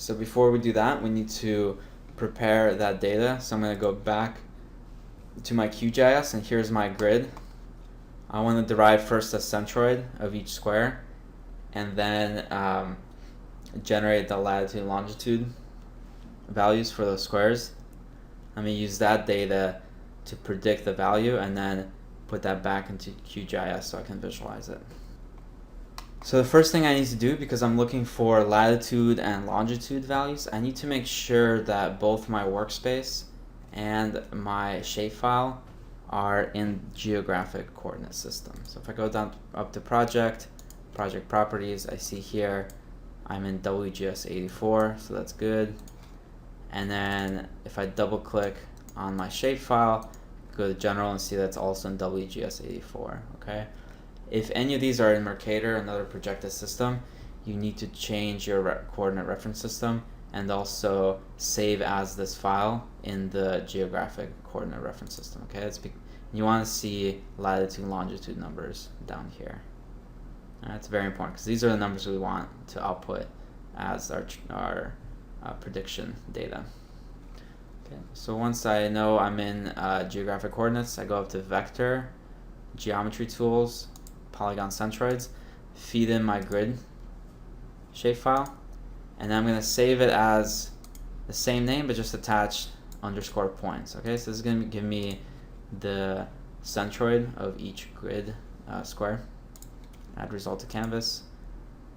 So before we do that, we need to prepare that data. So I'm going to go back to my QGIS, and here's my grid. I want to derive first a centroid of each square, and then generate the latitude and longitude values for those squares. I'm going to use that data to predict the value and then put that back into QGIS so I can visualize it. So the first thing I need to do, because I'm looking for latitude and longitude values, I need to make sure that both my workspace and my shapefile are in geographic coordinate system. So if I go down up to project properties, I see here I'm in WGS 84, so that's good. And then if I double click on my shapefile, go to general and see that's also in WGS 84, okay? If any of these are in Mercator, another projected system, you need to change your coordinate reference system and also save as this file in the geographic coordinate reference system, okay? You want to see latitude and longitude numbers down here. That's very important because these are the numbers we want to output as our prediction data. Okay, so once I know I'm in geographic coordinates, I go up to Vector, Geometry Tools, Polygon Centroids, feed in my grid shapefile, and then I'm going to save it as the same name but just attach underscore points. Okay, so this is going to give me the centroid of each grid square. Add result to canvas,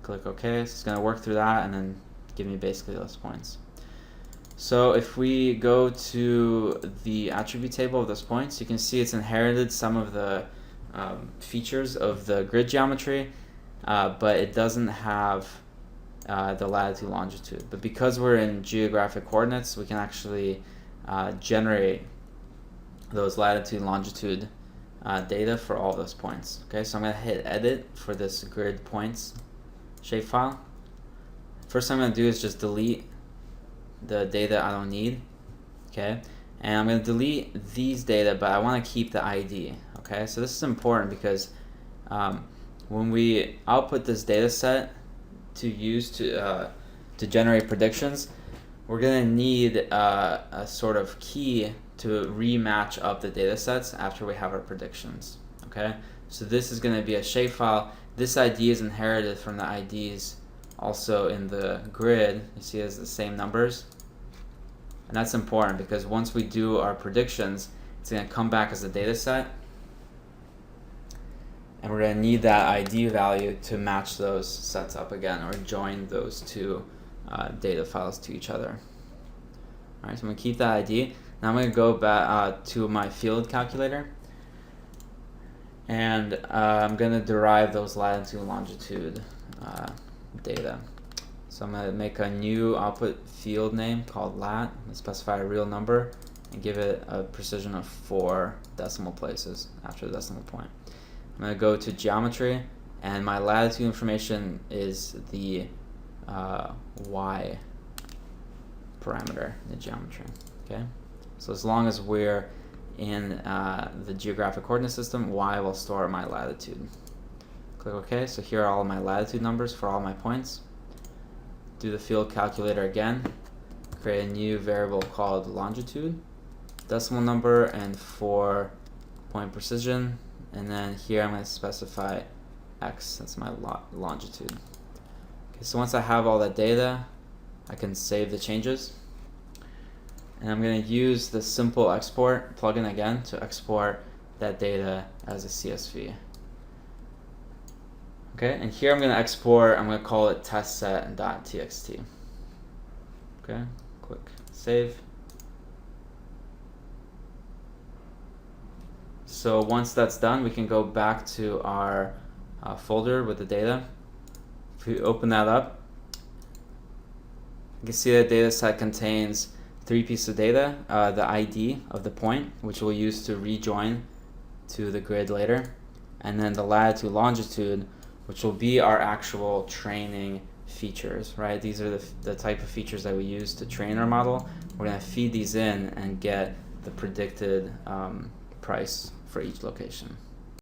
click OK. So it's going to work through that and then give me basically those points. So if we go to the attribute table of those points, you can see it's inherited some of the features of the grid geometry, but it doesn't have the latitude longitude. But because we're in geographic coordinates, we can actually generate those latitude and longitude data for all those points. Okay, so I'm going to hit edit for this grid points shapefile. First thing I'm going to do is just delete the data I don't need. Okay, and I'm going to delete these data, but I want to keep the ID. Okay, so this is important because when we output this data set to use to generate predictions, we're going to need a sort of key to rematch up the data sets after we have our predictions. Okay, so this is going to be a shapefile. This ID is inherited from the IDs also in the grid. You see it as the same numbers, and that's important because once we do our predictions, it's going to come back as a data set, and we're going to need that ID value to match those sets up again or join those two data files to each other. All right, so I'm going to keep that ID. Now I'm going to go back to my field calculator, and I'm going to derive those latitude and longitude data. So I'm going to make a new output field name called lat and specify a real number and give it a precision of 4 decimal places after the decimal point. I'm going to go to geometry, and my latitude information is the y parameter in the geometry. Okay, so as long as we're in the geographic coordinate system, y will store my latitude. Click OK. So here are all my latitude numbers for all my points. Do the field calculator again. Create a new variable called longitude, decimal number, and 4 point precision. And then here I'm going to specify x. That's my longitude. Okay, so once I have all that data, I can save the changes. And I'm going to use the simple export plugin again to export that data as a CSV. Okay, and here I'm going to export, I'm going to call it testset.txt. Okay, click save. So once that's done, we can go back to our folder with the data. If we open that up, you can see the data set contains 3 pieces of data, the ID of the point, which we'll use to rejoin to the grid later, and then the latitude, longitude, which will be our actual training features, right? These are the type of features that we use to train our model. We're going to feed these in and get the predicted price for each location.